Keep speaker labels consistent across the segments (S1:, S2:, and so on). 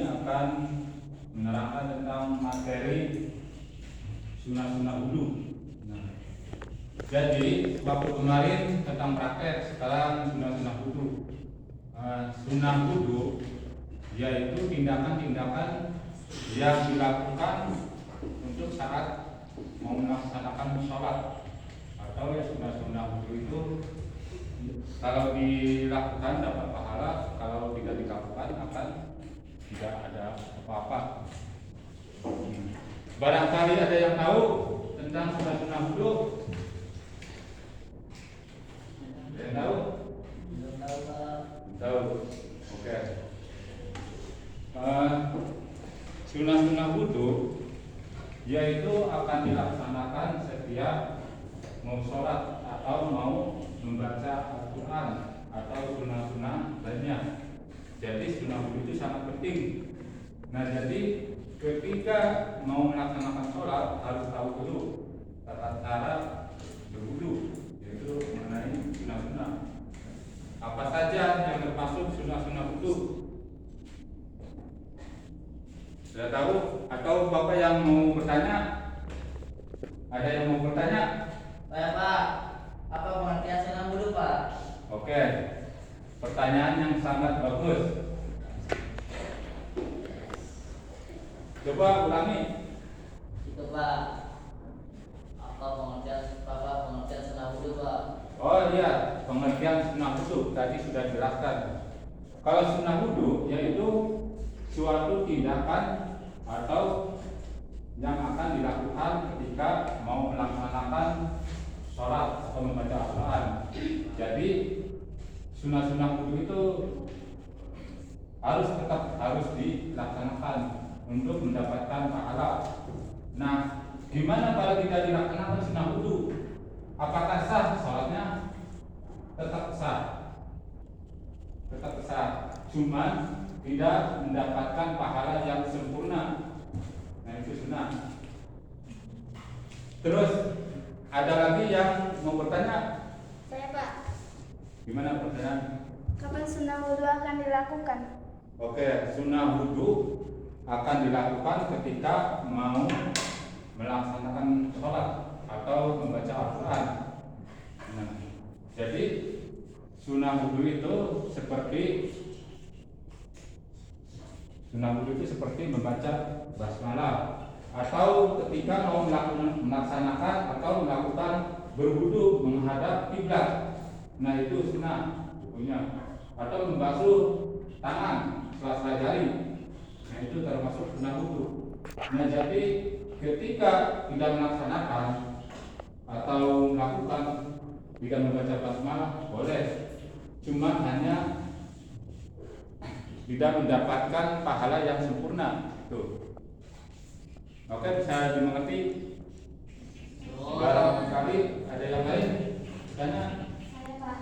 S1: akan menerangkan tentang materi sunnah-sunnah wudu. Nah, jadi waktu kemarin tentang praktek, sekarang sunnah-sunnah wudu. Sunnah wudu yaitu tindakan-tindakan yang dilakukan untuk saat mau melaksanakan sholat, atau ya sunnah-sunnah wudu itu kalau dilakukan dapat pahala, kalau tidak dilakukan akan tidak ada apa-apa. Barangkali ada yang tahu tentang sunnah-sunnah wudu? Ada yang tahu? Tahu. Oke. Sunnah-sunnah wudu yaitu akan dilaksanakan setiap mau sholat atau mau membaca Al-Quran atau sunnah-sunnah lainnya. Jadi sunnah wudu itu sangat penting. Nah, jadi ketika mau melaksanakan sholat harus tahu dulu tata cara berwudu, yaitu mengenai sunnah-sunnah. Apa saja yang termasuk sunnah-sunnah wudu? Sudah tahu? Atau Bapak yang mau bertanya? Ada yang mau bertanya?
S2: Saya Pak, apa pengertian sunnah wudu Pak?
S1: Oke, pertanyaan yang sangat bagus. Coba ulangi.
S2: Itu Pak, apa pengertian sunnah wudu Pak?
S1: Oh iya, pengertian sunnah wudu tadi sudah dijelaskan. Kalau sunnah wudu yaitu suatu tindakan atau yang akan dilakukan ketika mau melaksanakan sholat atau membaca Al-Quran. Jadi sunnah-sunnah wudu itu harus dilaksanakan untuk mendapatkan pahala. Nah, gimana kalau tidak dilaksanakan sunnah wudu? Apakah sah sholatnya? Tetap sah. Tetap sah. Cuman tidak mendapatkan pahala yang sempurna. Nah, itu sunnah. Terus ada lagi yang mau bertanya?
S3: Saya Pak,
S1: Gimana pertanyaan?
S3: kapan sunnah wudu akan dilakukan?
S1: Oke, sunnah wudu akan dilakukan ketika mau melaksanakan sholat atau membaca Al-Quran. Nah, jadi sunnah wudu itu seperti membaca basmalah, atau ketika mau melaksanakan atau melakukan berwudu menghadap kiblat. Nah, itu sunnah hukumnya. Atau membasuh tangan sela-sela jari. Nah, itu termasuk sunnah wudu. Nah, jadi ketika tidak melaksanakan atau melakukan tidak membaca basmalah boleh, cuma hanya tidak mendapatkan pahala yang sempurna. Tuh. Oke, bisa dimengerti? Barangkali ada yang lain? Tanya.
S3: Saya Pak,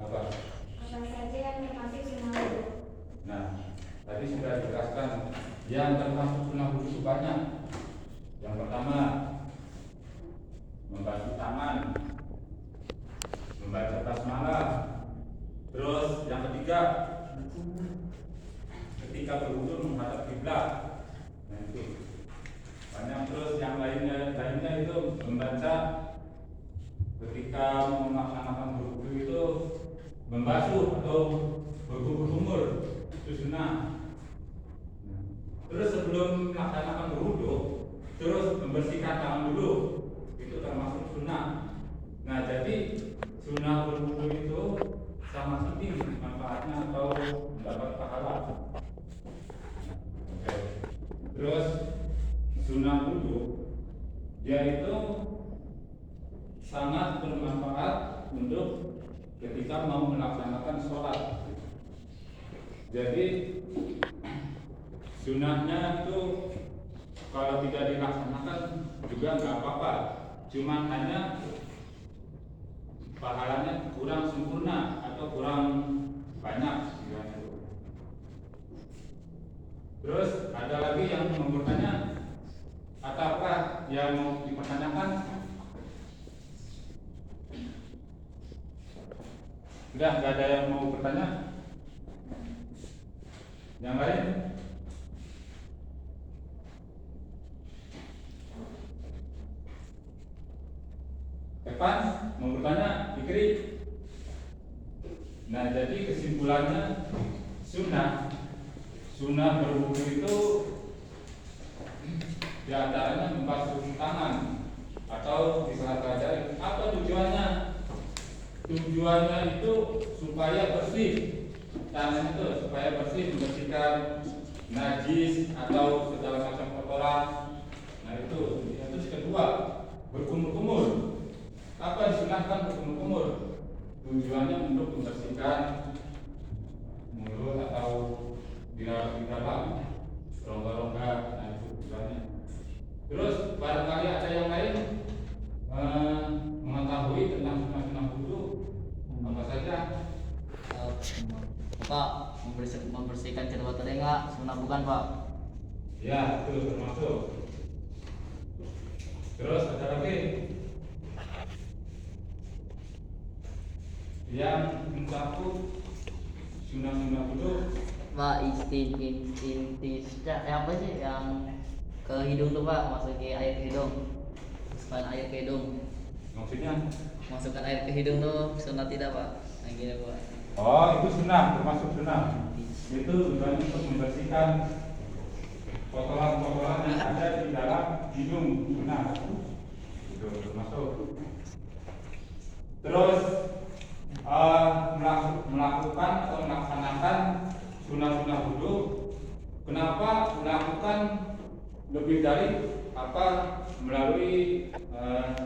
S1: Apa?
S3: apa saja yang termasuk sunnah wudu?
S1: Nah, tadi sudah dijelaskan yang termasuk sunnah wudu itu banyak. Yang pertama, membasuh tangan, membaca basmalah. Terus yang ketiga, ketika berwudu menghadap kiblat. Nah, itu banyak. Terus yang lainnya itu membaca ketika mau melaksanakan berwudu itu membasuh atau berkumur, itu sunnah. Terus sebelum melaksanakan berwudu, terus membersihkan tangan dulu, itu termasuk sunnah. Nah, jadi sunnah berwudu itu sangat penting manfaatnya atau mendapat pahala. Oke. Terus sunnah wudu yaitu sangat bermanfaat untuk ketika mau melaksanakan sholat. Jadi sunnahnya itu kalau tidak dilaksanakan juga nggak apa-apa, cuma hanya pahalanya kurang sempurna atau kurang banyak. Terus ada lagi yang mau bertanya? Apakah yang mau dipertanyakan? Sudah, nggak ada yang mau bertanya? Yang lain? depan mau bertanya di kiri. Nah, jadi kesimpulannya sunnah berwudu itu diantaranya membasuh tangan atau disalah jari. Apa tujuannya? Tujuannya itu supaya bersih, tangan itu supaya bersih, membersihkan najis atau segala macam kotoran. Nah itu kedua, berkumur-kumur. Apa disunahkan berkumur-kumur? Tujuannya untuk membersihkan mulut atau di dalam rongga-rongga. Nah itu tujuannya. Terus barangkali ada yang lain mengetahui tentang sunnah wudu apa saja?
S2: Pak, membersihkan kedua telinga sunnah bukan Pak?
S1: Ya, itu termasuk. Terus ada lagi yang mencakup sunnah wudu.
S2: Pak, apa sih yang ke hidung tuh Pak? Masukin air ke hidung. Masukkan air ke hidung.
S1: Maksudnya?
S2: Masukkan air ke hidung tuh sunnah tidak Pak? Yang gini Pak.
S1: Oh, itu sunnah, termasuk sunnah. Itu tujuannya untuk membersihkan kotoran-kotoran yang ada di dalam hidung, sunnah. Itu termasuk. Terus melakukan atau melaksanakan sunnah wudu. Kenapa melakukan lebih dari melalui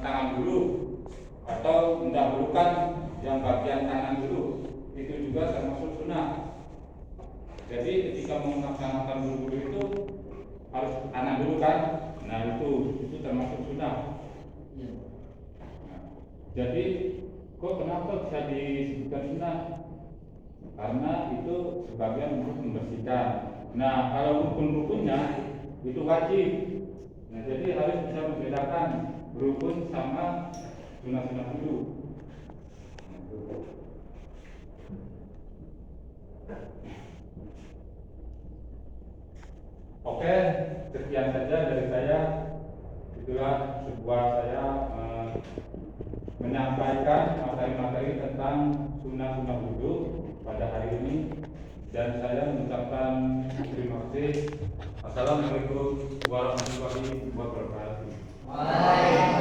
S1: tangan dulu atau mendahulukan yang bagian tangan dulu? Itu juga termasuk sunnah. Jadi ketika mau melaksanakan wudu itu harus tangan dulu kan? Nah itu termasuk sunnah. Nah, jadi kok kenapa bisa disebutkan sunnah? Karena itu sebagian untuk membersihkan. Nah kalau rukun-rukunnya itu wajib. Nah jadi harus bisa membedakan rukun sama sunnah wudu. Oke, sekian saja dari saya. Itulah sebuah saya menyampaikan materi-materi tentang sunnah wudu pada hari ini, dan saya mengucapkan terima kasih. Assalamualaikum warahmatullahi wabarakatuh.
S2: Waalaikumsalam.